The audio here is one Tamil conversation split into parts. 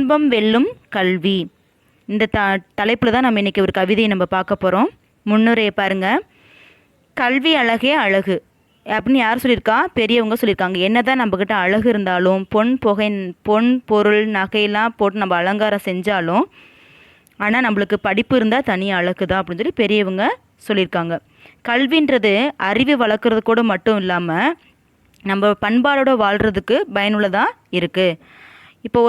துன்பம் வெல்லும் கல்வி. இந்த தலைப்பில் தான் நம்ம இன்றைக்கி ஒரு கவிதையை நம்ம பார்க்க போகிறோம். முன்னுரையை பாருங்கள். கல்வி அழகே அழகு அப்படின்னு யார் சொல்லியிருக்கா? பெரியவங்க சொல்லியிருக்காங்க. என்ன தான் நம்மக்கிட்ட அழகு இருந்தாலும், பொன் பொருள் நகையெல்லாம் போட்டு நம்ம அலங்காரம் செஞ்சாலும், ஆனால் நம்மளுக்கு படிப்பு இருந்தால் தனி அழகு தான் அப்படின்னு சொல்லி பெரியவங்க சொல்லியிருக்காங்க. கல்வின்றது அறிவு வளர்க்குறது கூட மட்டும் இல்லாமல் நம்ம பண்பாடோடு வாழ்கிறதுக்கு பயனுள்ளதாக இருக்குது. இப்போ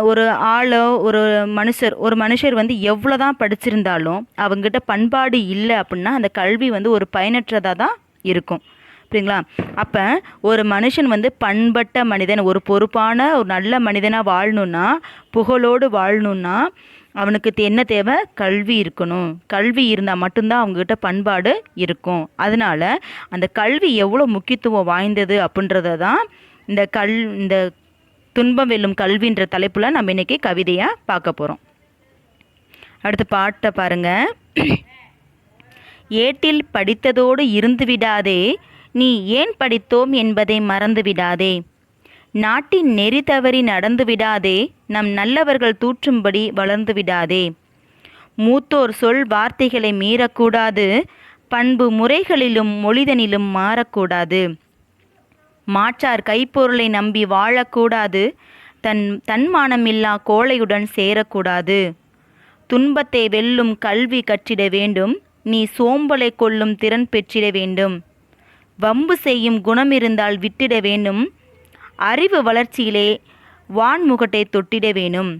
ஒரு ஆளோ ஒரு மனுஷர் வந்து எவ்வளோ தான் படிச்சிருந்தாலும் அவங்ககிட்ட பண்பாடு இல்லை அப்படின்னா அந்த கல்வி வந்து ஒரு பயனற்றதாக தான் இருக்கும். புரியுங்களா? அப்போ ஒரு மனுஷன் வந்து பண்பட்ட மனிதன், ஒரு பொறுப்பான ஒரு நல்ல மனிதனாக வாழணுன்னா, புகழோடு வாழணுன்னா அவனுக்கு என்ன தேவை? கல்வி இருக்கணும். கல்வி இருந்தால் மட்டும்தான் அவங்ககிட்ட பண்பாடு இருக்கும். அதனால் அந்த கல்வி எவ்வளோ முக்கியத்துவம் வாய்ந்தது அப்படின்றத தான் இந்த துன்பம் வெல்லும் கல்வின்ற தலைப்பில் நம்ம இன்றைக்கி கவிதையாக பார்க்க போகிறோம். அடுத்த பாட்டை பாருங்கள். ஏட்டில் படித்ததோடு இருந்து விடாதே, நீ ஏன் படித்தோம் என்பதை மறந்து விடாதே. நாட்டின் நெறி தவறி நடந்து விடாதே, நம் நல்லவர்கள் தூற்றும்படி வளர்ந்து விடாதே. மூத்தோர் சொல் வார்த்தைகளை மீறக்கூடாது, பண்பு முறைகளிலும் மொழிதனிலும் மாறக்கூடாது. மாற்றார் கைப்பொருளை நம்பி வாழக்கூடாது, தன்மானமில்லா கோழையுடன் சேரக்கூடாது. துன்பத்தை வெல்லும் கல்வி கற்றிட வேண்டும், நீ சோம்பலை கொள்ளும் திறன் பெற்றிட வேண்டும். வம்பு செய்யும் குணம் இருந்தால் விட்டிட வேண்டும், அறிவு வளர்ச்சியிலே வான்முகட்டை தொட்டிட வேணும்.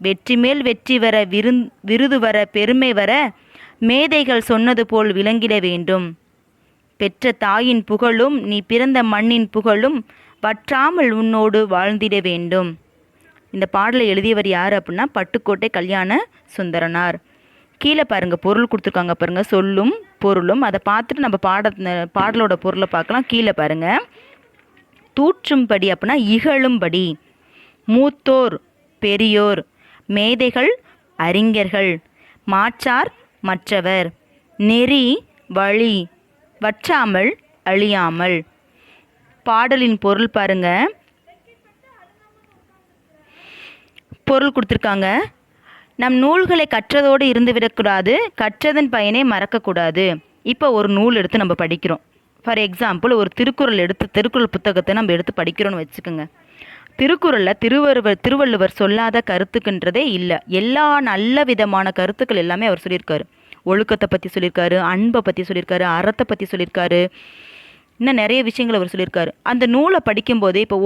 வெற்றி மேல் வெற்றி வர விருது வர பெருமை வர மேதைகள் சொன்னது போல் விளங்கிட வேண்டும். பெற்ற தாயின் புகழும் நீ பிறந்த மண்ணின் புகழும் வற்றாமல் உன்னோடு வாழ்ந்திட வேண்டும். இந்த பாடலை எழுதியவர் யார் அப்படின்னா பட்டுக்கோட்டை கல்யாண சுந்தரனார். கீழே பாருங்கள் பொருள் கொடுத்துருக்காங்க பாருங்கள், சொல்லும் பொருளும். அதை பார்த்துட்டு நம்ம பாடலோட பொருளை பார்க்கலாம். கீழே பாருங்கள். தூற்றும்படி அப்படின்னா இகழும்படி, மூத்தோர் பெரியோர், மேதைகள் அறிஞர்கள், மாற்றார் மற்றவர், நெறி வழி, வற்றாமல் அழியாமல். பாடலின் பொருள் பாருங்க. பொருள் கொடுத்துருக்காங்க. நம் நூல்களை கற்றதோடு இருந்து விடக்கூடாது, கற்றதன் பயனை மறக்கக்கூடாது. இப்போ ஒரு நூல் எடுத்து நம்ம படிக்கிறோம். ஃபார் எக்ஸாம்பிள் ஒரு திருக்குறள் புத்தகத்தை நம்ம எடுத்து படிக்கிறோன்னு வச்சுக்கோங்க. திருக்குறளில் திருவள்ளுவர் சொல்லாத கருத்துக்குன்றதே இல்லை. எல்லா நல்ல விதமான கருத்துக்கள் எல்லாமே அவர் சொல்லியிருக்காரு. ஒழுக்கத்தை பற்றி சொல்லியிருக்காரு, அன்பை பற்றி சொல்லியிருக்காரு, அறத்தை பற்றி சொல்லியிருக்காரு, இன்னும் நிறைய விஷயங்கள் அவர் சொல்லியிருக்காரு. அந்த நூலை படிக்கும்போது இப்போ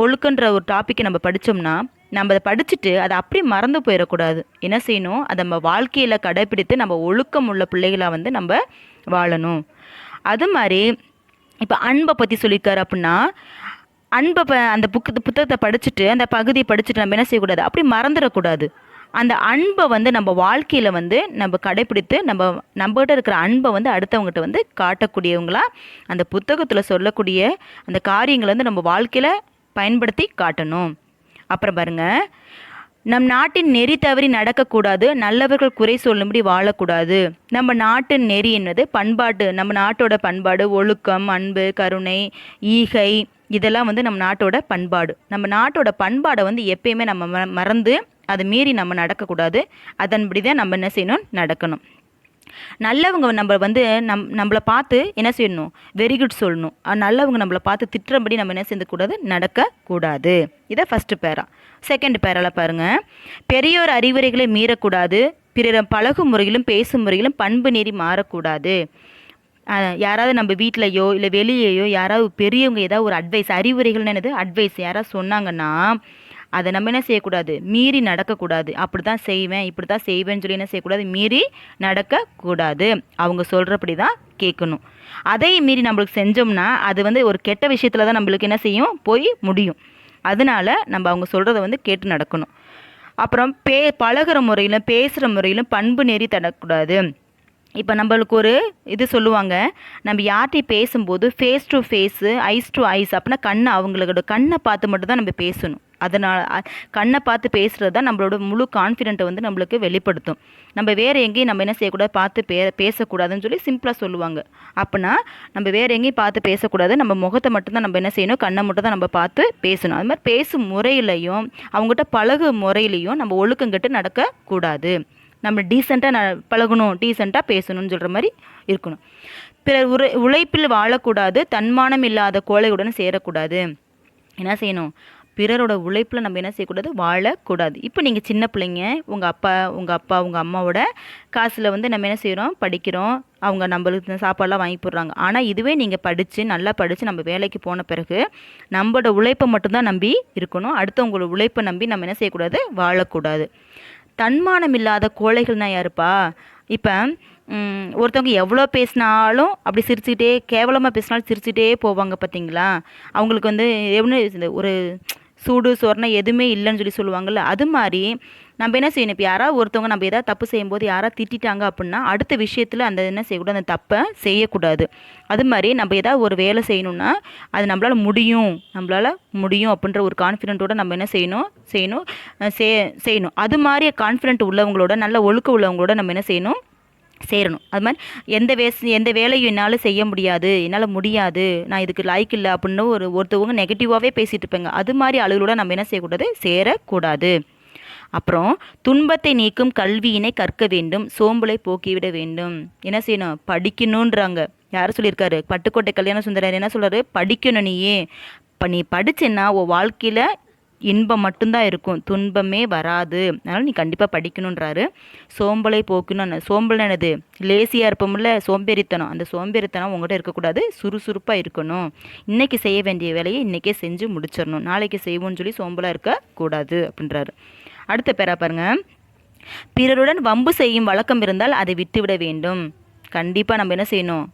ஒழுக்கன்ற ஒரு டாப்பிக்கை நம்ம படித்தோம்னா நம்ம அதை படிச்சுட்டு அதை அப்படியே மறந்து போயிடக்கூடாது. என்ன செய்யணும்? அதை நம்ம வாழ்க்கையில் கடைப்பிடித்து நம்ம ஒழுக்கம் உள்ள பிள்ளைகளாக வந்து நம்ம வாழணும். அது மாதிரி இப்போ அன்பை பற்றி சொல்லியிருக்காரு அப்படின்னா அந்த புத்தகத்தை படிச்சுட்டு அந்த பகுதியை படிச்சுட்டு நம்ம என்ன செய்யக்கூடாது? அப்படி மறந்துடக்கூடாது. அந்த அன்பை வந்து நம்ம வாழ்க்கையில் வந்து நம்ம கடைப்பிடித்து நம்மகிட்ட இருக்கிற அன்பை வந்து அடுத்தவங்ககிட்ட வந்து காட்டக்கூடியவங்களா அந்த புத்தகத்தில் சொல்லக்கூடிய அந்த காரியங்களை வந்து நம்ம வாழ்க்கையில் பயன்படுத்தி காட்டணும். அப்புறம் பாருங்கள், நம் நாட்டின் நெறி தவறி நடக்கக்கூடாது, நல்லவர்கள் குறை சொல்லும்படி வாழக்கூடாது. நம்ம நாட்டின் நெறி என்னது? பண்பாட்டு, நம்ம நாட்டோட பண்பாடு, ஒழுக்கம், அன்பு, கருணை, ஈகை, இதெல்லாம் வந்து நம்ம நாட்டோட பண்பாடு. நம்ம நாட்டோட பண்பாடை வந்து எப்பயுமே நம்ம மறந்து அதை மீறி நம்ம நடக்கக்கூடாது. அதன்படி தான் நம்ம என்ன செய்யணும்? நடக்கணும். நல்லவங்க நம்ம வந்து நம்மளை பார்த்து என்ன செய்யணும்? வெரி குட் சொல்லணும். நல்லவங்க நம்மளை பார்த்து திட்டுறபடி நம்ம என்ன செய்யக்கூடாது? நடக்கக்கூடாது. இதை ஃபஸ்ட்டு பேரா. செகண்ட் பேரால் பாருங்கள். பெரியோர் அறிவுரைகளை மீறக்கூடாது, பிறர் பழகும் முறையிலும் பேசும் முறையிலும் பண்பு நெறி மாறக்கூடாது. யாராவது நம்ம வீட்டிலையோ இல்லை வெளியேயோ யாராவது பெரியவங்க ஏதாவது ஒரு அறிவுரைகள்னு என்னது? அட்வைஸ் யாராவது சொன்னாங்கன்னா அதை நம்ம என்ன செய்யக்கூடாது? மீறி நடக்கக்கூடாது. அப்படி தான் செய்வேன், இப்படி தான் செய்வேன்னு சொல்லி என்ன செய்யக்கூடாது? மீறி நடக்கக்கூடாது. அவங்க சொல்கிறபடி தான் கேட்கணும். அதை மீறி நம்மளுக்கு செஞ்சோம்னா அது வந்து ஒரு கெட்ட விஷயத்தில் தான் நம்மளுக்கு என்ன செய்யும்? போய் முடியும். அதனால் நம்ம அவங்க சொல்கிறத வந்து கேட்டு நடக்கணும். அப்புறம் பழகிற முறையிலும் பேசுகிற முறையிலும் பண்பு நெறி தரக்கூடாது. இப்போ நம்மளுக்கு ஒரு இது சொல்லுவாங்க, நம்ம யார்கிட்டையும் பேசும்போது face to face, eyes to eyes அப்படின்னா அவங்களோட கண்ணை பார்த்து மட்டும் தான் நம்ம பேசணும். அதனால் கண்ணை பார்த்து பேசுகிறது தான் நம்மளோட முழு கான்ஃபிடென்ட்டை வந்து நம்மளுக்கு வெளிப்படுத்தும். நம்ம வேறு எங்கேயும் நம்ம என்ன செய்யக்கூடாது, பார்த்து பேசக்கூடாதுன்னு சொல்லி சிம்பிளாக சொல்லுவாங்க. அப்படின்னா நம்ம வேறு எங்கேயும் பார்த்து பேசக்கூடாது, நம்ம முகத்தை மட்டும்தான் நம்ம என்ன செய்யணும், கண்ணை மட்டும் தான் நம்ம பார்த்து பேசணும். அது மாதிரி பேசும் முறையிலையும் அவங்ககிட்ட பழகு முறையிலையும் நம்ம ஒழுக்கங்கிட்டு நடக்கக்கூடாது. நம்ம டீசெண்டாக பழகணும், டீசெண்டாக பேசணும்னு சொல்கிற மாதிரி இருக்கணும். பிறர் உழைப்பில் வாழக்கூடாது, தன்மானம் இல்லாத கோழையுடன் சேரக்கூடாது. என்ன செய்யணும், பிறரோட உழைப்பில் நம்ம என்ன செய்யக்கூடாது, வாழக்கூடாது. இப்போ நீங்கள் சின்ன பிள்ளைங்க, உங்கள் அம்மாவோட காசில் வந்து நம்ம என்ன செய்கிறோம், படிக்கிறோம், அவங்க நம்மளுக்கு சாப்பாடெலாம் வாங்கி போடுறாங்க. ஆனால் இதுவே நீங்கள் நல்லா படித்து நம்ம வேலைக்கு போன பிறகு நம்மளோட உழைப்பை மட்டும்தான் நம்பி இருக்கணும். அடுத்தவங்களோட உழைப்பை நம்பி நம்ம என்ன செய்யக்கூடாது, வாழக்கூடாது. தன்மானம் இல்லாத கோழைகள்னா யாருப்பா, இப்போ ஒருத்தவங்க எவ்வளோ பேசினாலும் அப்படி சிரிச்சுக்கிட்டே, கேவலமாக பேசினாலும் சிரிச்சுட்டே போவாங்க பார்த்தீங்களா. அவங்களுக்கு வந்து எப்படி ஒரு சூடு சொரணை எதுவுமே இல்லைன்னு சொல்லி சொல்லுவாங்கள்ல. அது மாதிரி நம்ம என்ன செய்யணும், இப்போ யாராவது ஒருத்தவங்க நம்ம எதாவது தப்பு செய்யும்போது யாராவது திட்டாங்க அப்படின்னா அடுத்த விஷயத்தில் அந்த என்ன செய்யக்கூடாது, அந்த தப்பை செய்யக்கூடாது. அது மாதிரி நம்ம ஏதாவது ஒரு வேலை செய்யணும்னா அது நம்மளால் முடியும் அப்படின்ற ஒரு கான்ஃபிடென்ட்டோடு நம்ம என்ன செய்யணும். அது மாதிரி கான்ஃபிடென்ட் உள்ளவங்களோட, நல்ல ஒழுக்க உள்ளவங்களோட நம்ம என்ன செய்யணும், சேரணும். அது மாதிரி எந்த வேலையும் என்னால் செய்ய முடியாது, நான் இதுக்கு லாய்க்கு இல்லை அப்படின்னு ஒருத்தவங்க நெகட்டிவாகவே பேசிகிட்டு இருப்பாங்க. அது மாதிரி ஆளுகளோட நம்ம என்ன செய்யக்கூடாது, சேரக்கூடாது. அப்புறம் துன்பத்தை நீக்கும் கல்வியினை கற்க வேண்டும், சோம்பலை போக்கிவிட வேண்டும். என்ன செய்யணும், படிக்கணுன்றாங்க. யார் சொல்லியிருக்காரு, பட்டுக்கோட்டை கல்யாண சுந்தரர் என்ன சொல்கிறாரு, படிக்கணும். நீ படிச்சேன்னா உன் வாழ்க்கையில் இன்பம் மட்டும்தான் இருக்கும், துன்பமே வராது. அதனால் நீ கண்டிப்பாக படிக்கணுன்றாரு. சோம்பலை போக்கணும். சோம்பல் என்னது, லேசியாக இருப்போம்ல, சோம்பேறித்தனம். அந்த சோம்பேறித்தனம் உங்கள்கிட்ட இருக்கக்கூடாது, சுறுசுறுப்பாக இருக்கணும். இன்றைக்கி செய்ய வேண்டிய வேலையை இன்றைக்கே செஞ்சு முடிச்சிடணும், நாளைக்கு செய்வோம்னு சொல்லி சோம்பலாக இருக்கக்கூடாது அப்படின்றாரு. அடுத்த பேரா பாருங்க, பிறருடன் வம்பு செய்யும் வழக்கம் இருந்தால் அதை விட்டுவிட வேண்டும். கண்டிப்பாக நம்ம என்ன செய்யணும்,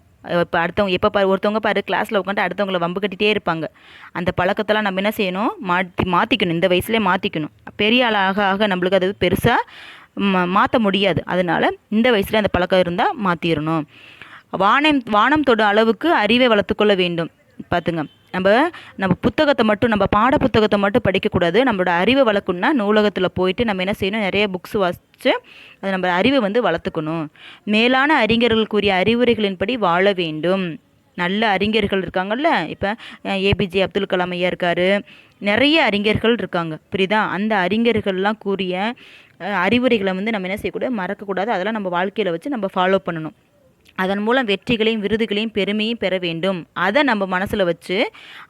இப்போ அடுத்தவங்க ஒருத்தவங்க கிளாஸில் உட்காந்து அடுத்தவங்களை வம்பு கட்டிகிட்டே இருப்பாங்க. அந்த பழக்கத்தெல்லாம் நம்ம என்ன செய்யணும், மாற்றிக்கணும். இந்த வயசுலேயே மாற்றிக்கணும். பெரிய ஆக நம்மளுக்கு அது பெருசாக மாற்ற முடியாது. அதனால் இந்த வயசில் அந்த பழக்கம் இருந்தால் மாற்றிடணும். வானம் தொடும் அளவுக்கு அறிவை வளர்த்துக்கொள்ள வேண்டும். பார்த்துங்க, நம்ம புத்தகத்தை மட்டும், நம்ம பாட புத்தகத்தை மட்டும் படிக்கக்கூடாது. நம்மளோட அறிவை வளர்க்கணுன்னா நூலகத்தில் போயிட்டு நம்ம என்ன செய்யணும், நிறைய புக்ஸ் வாசித்து அது நம்ம அறிவை வந்து வளர்த்துக்கணும். மேலான அறிஞர்கள் கூறிய அறிவுரைகளின்படி வாழ வேண்டும். நல்ல அறிஞர்கள் இருக்காங்கல்ல, இப்போ ஏபிஜே அப்துல் கலாம் ஐயா இருக்கார், நிறைய அறிஞர்கள் இருக்காங்க, புரியுதா. அந்த அறிஞர்கள்லாம் கூறிய அறிவுரைகளை வந்து நம்ம என்ன செய்யக்கூடாது, மறக்கக்கூடாது. அதெல்லாம் நம்ம வாழ்க்கையில் வச்சு நம்ம ஃபாலோ பண்ணணும். அதன் மூலம் வெற்றிகளையும் விருதுகளையும் பெருமையும் பெற வேண்டும். அதை நம்ம மனசில் வச்சு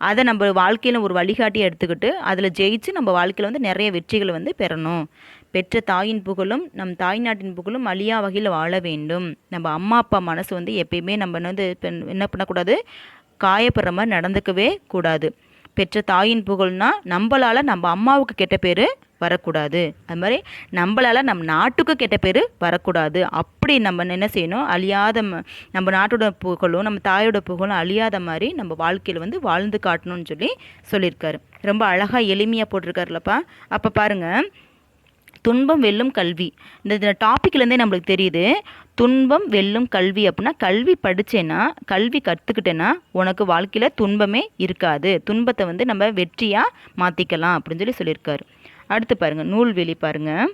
அதை நம்ம வாழ்க்கையில் ஒரு வழிகாட்டியை எடுத்துக்கிட்டு அதில் ஜெயிச்சு நம்ம வாழ்க்கையில் வந்து நிறைய வெற்றிகளை வந்து பெறணும். பெற்ற தாயின் புகழும் நம் தாய்நாட்டின் புகழும் அழியா வகையில் வாழ வேண்டும். நம்ம அம்மா அப்பா மனசு வந்து எப்பயுமே நம்ம வந்து என்ன பண்ணக்கூடாது, காயப்படுற மாதிரி நடந்துக்கவே கூடாது. பெற்ற தாயின் புகழ்னா நம்மளால் நம்ம அம்மாவுக்கு கெட்ட பேர் வரக்கூடாது. அது மாதிரி நம்மளால் நம்ம நாட்டுக்கு கெட்ட பேர் வரக்கூடாது. அப்படி நம்ம என்ன செய்யணும், அழியாத நம்ம நாட்டோட புகழும் நம்ம தாயோட புகழும் அழியாத மாதிரி நம்ம வாழ்க்கையில் வந்து வாழ்ந்து காட்டணும்னு சொல்லியிருக்காரு. ரொம்ப அழகாக எளிமையாக போட்டிருக்காருலப்பா. அப்போ பாருங்கள், துன்பம் வெல்லும் கல்வி, இந்த டாப்பிக்லேருந்தே நம்மளுக்கு தெரியுது. துன்பம் வெல்லும் கல்வி அப்படின்னா, கல்வி படித்தேன்னா, கல்வி கற்றுக்கிட்டேன்னா உனக்கு வாழ்க்கையில் துன்பமே இருக்காது, துன்பத்தை வந்து நம்ம வெற்றியாக மாற்றிக்கலாம் அப்படின்னு சொல்லியிருக்காரு. அடுத்து பாருங்கள், நூல்வெளி பாருங்கள்.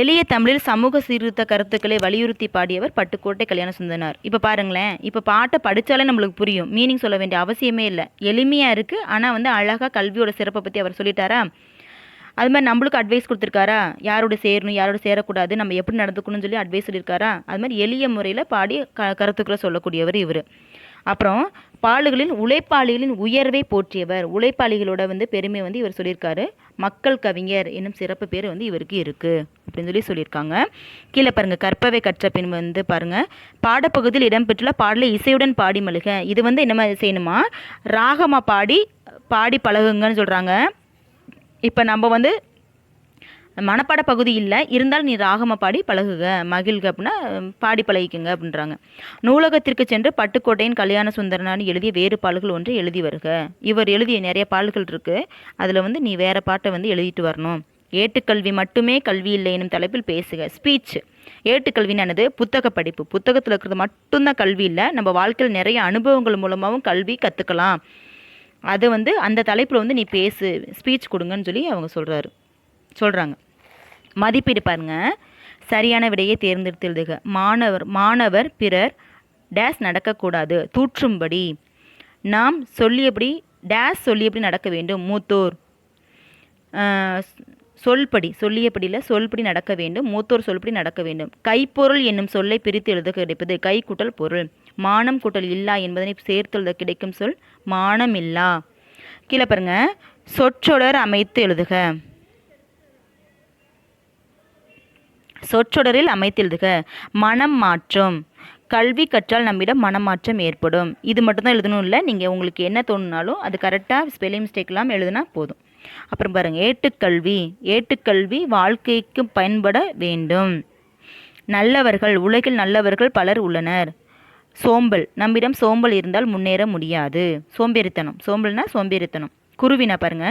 எளிய தமிழில் சமூக சீர்திருத்த கருத்துக்களை வலியுறுத்தி பாடியவர் பட்டுக்கோட்டை கல்யாண சுந்தரனார். இப்போ பாருங்களேன், இப்போ பாட்டை படித்தாலே நம்மளுக்கு புரியும், மீனிங் சொல்ல வேண்டிய அவசியமே இல்லை, எளிமையாக இருக்குது. ஆனால் வந்து அழகாக கல்வியோட சிறப்பை பற்றி அவர் சொல்லிட்டாரா. அது மாதிரி நம்மளுக்கு அட்வைஸ் கொடுத்துருக்காரா, யாரோட சேரணும் யாரோட சேரக்கூடாது, நம்ம எப்படி நடந்துக்கணும்னு சொல்லி அட்வைஸ் சொல்லியிருக்காரா. அது மாதிரி எளிய முறையில் பாடி கருத்துக்களை சொல்லக்கூடியவர் இவர். அப்புறம் பாடல்களில் உழைப்பாளிகளின் உயர்வை போற்றியவர், உழைப்பாளிகளோட வந்து பெருமை வந்து இவர் சொல்லியிருக்காரு. மக்கள் கவிஞர் என்னும் சிறப்பு பேர் வந்து இவருக்கு இருக்குது அப்படின்னு சொல்லியிருக்காங்க. கீழே பாருங்கள், கற்பவை கற்ற பின் வந்து பாருங்கள், பாடப்பகுதியில் இடம்பெற்றுள்ள பாடலை இசையுடன் பாடி மழுக. இது வந்து என்ன மாதிரி செய்யணுமா, ராகமாக பாடி பழகுங்கன்னு சொல்கிறாங்க. இப்போ நம்ம வந்து மனப்பாட பகுதி இல்லை, இருந்தாலும் நீ ராகமாக பாடி பழகுக, மகிழ்க அப்படின்னா பாடி பழகிக்குங்க அப்படின்றாங்க. நூலகத்திற்கு சென்று பட்டுக்கோட்டையின் கல்யாண சுந்தரனார் எழுதிய வேறு பாடல்கள் ஒன்று எழுதி வருக. இவர் எழுதிய நிறைய பாடல்கள் இருக்குது, அதில் வந்து நீ வேறு பாட்டை வந்து எழுதிட்டு வரணும். ஏட்டுக்கல்வி மட்டுமே கல்வி இல்லை எனும் தலைப்பில் பேசுக. ஸ்பீச். ஏட்டுக்கல்வினானது புத்தக படிப்பு, புத்தகத்தில் இருக்கிறது மட்டும்தான் கல்வி இல்லை, நம்ம வாழ்க்கையில் நிறைய அனுபவங்கள் மூலமாகவும் கல்வி கற்றுக்கலாம். அது வந்து அந்த தலைப்பில் வந்து நீ பேசு, ஸ்பீச் கொடுங்கன்னு சொல்லி அவங்க சொல்கிறாங்க. மதிப்பீடு பாருங்க. சரியான விடையை தேர்ந்தெடுத்து எழுதுக. மாணவர் பிறர் டேஸ் நடக்கக்கூடாது, தூற்றும்படி. நாம் சொல்லியபடி நடக்க வேண்டும், மூத்தோர். சொல்லியபடி நடக்க வேண்டும், மூத்தோர் சொல்படி நடக்க வேண்டும். கைப்பொருள் என்னும் சொல்லை பிரித்து எழுத கிடைப்பது கை கூட்டல் பொருள். மானம் கூட்டல் இல்லா என்பதனை சேர்த்து எழுத கிடைக்கும் சொல் மானம் இல்லா. கீழே பாருங்க, சொற்றொடர் அமைத்து எழுதுக. சொற்றொடரில் அமைத்து எழுதுக. மனம் மாற்றம். கல்வி கற்றால் நம்மிடம் மனமாற்றம் ஏற்படும். இது மட்டும்தான் எழுதணும் இல்லை, நீங்கள் உங்களுக்கு என்ன தோணுனாலும் அது கரெக்டாக ஸ்பெல்லிங் மிஸ்டேக் இல்லாமல் எழுதுனா போதும். அப்புறம் பாருங்கள், ஏட்டுக்கல்வி வாழ்க்கைக்கு பயன்பட வேண்டும். நல்லவர்கள், உலகில் நல்லவர்கள் பலர் உள்ளனர். சோம்பல், நம்மிடம் சோம்பல் இருந்தால் முன்னேற முடியாது. சோம்பல்னா சோம்பேறித்தனம். குருவினா பாருங்க,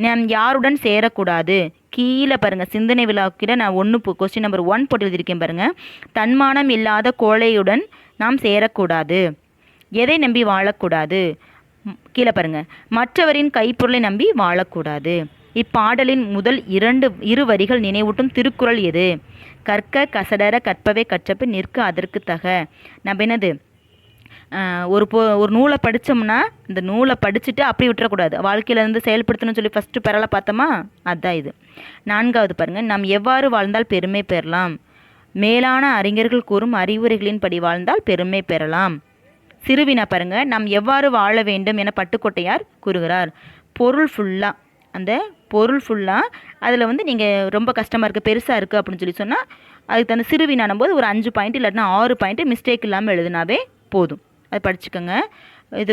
நாம் யாருடன் சேரக்கூடாது. கீழே பாருங்க, சிந்தனை விழாக்கிட்ட நான் கொஸ்டின் நம்பர் 1 போட்டு எழுதியிருக்கேன் பாருங்க. தன்மானம் இல்லாத கோழையுடன் நாம் சேரக்கூடாது. எதை நம்பி வாழக்கூடாது. கீழே பாருங்க, மற்றவரின் கைப்பொருளை நம்பி வாழக்கூடாது. இப்பாடலின் முதல் இரு வரிகள் நினைவூட்டும் திருக்குறள் எது? கற்க கசடர கற்பவை கற்றப்ப நிற்க அதற்கு தக. நம்ம என்னது, ஒரு நூலை படித்தோம்னா இந்த நூலை படிச்சுட்டு அப்படி விட்டுறக்கூடாது, வாழ்க்கையில் இருந்து செயல்படுத்தணும்னு சொல்லி ஃபஸ்ட்டு பெறலை பார்த்தோமா, அதுதான் இது. 4வது பாருங்கள், நாம் எவ்வாறு வாழ்ந்தால் பெருமை பெறலாம். மேலான அறிஞர்கள் கூறும் அறிவுரைகளின் படி வாழ்ந்தால் பெருமை பெறலாம். சிறுவினா பாருங்க, நாம் எவ்வாறு வாழ வேண்டும் என பட்டுக்கோட்டையார் கூறுகிறார். பொருள் ஃபுல்லாக அதில் வந்து நீங்கள் ரொம்ப கஷ்டமாக இருக்குது, பெருசாக இருக்குது அப்படின்னு சொல்லி சொன்னால் அதுக்கு தகுந்த சிறுவினானும் போது ஒரு 5 பாயிண்ட் இல்லைன்னா 6 பாயிண்ட் மிஸ்டேக் இல்லாமல் எழுதினாவே போதும். அது படிச்சுக்கோங்க.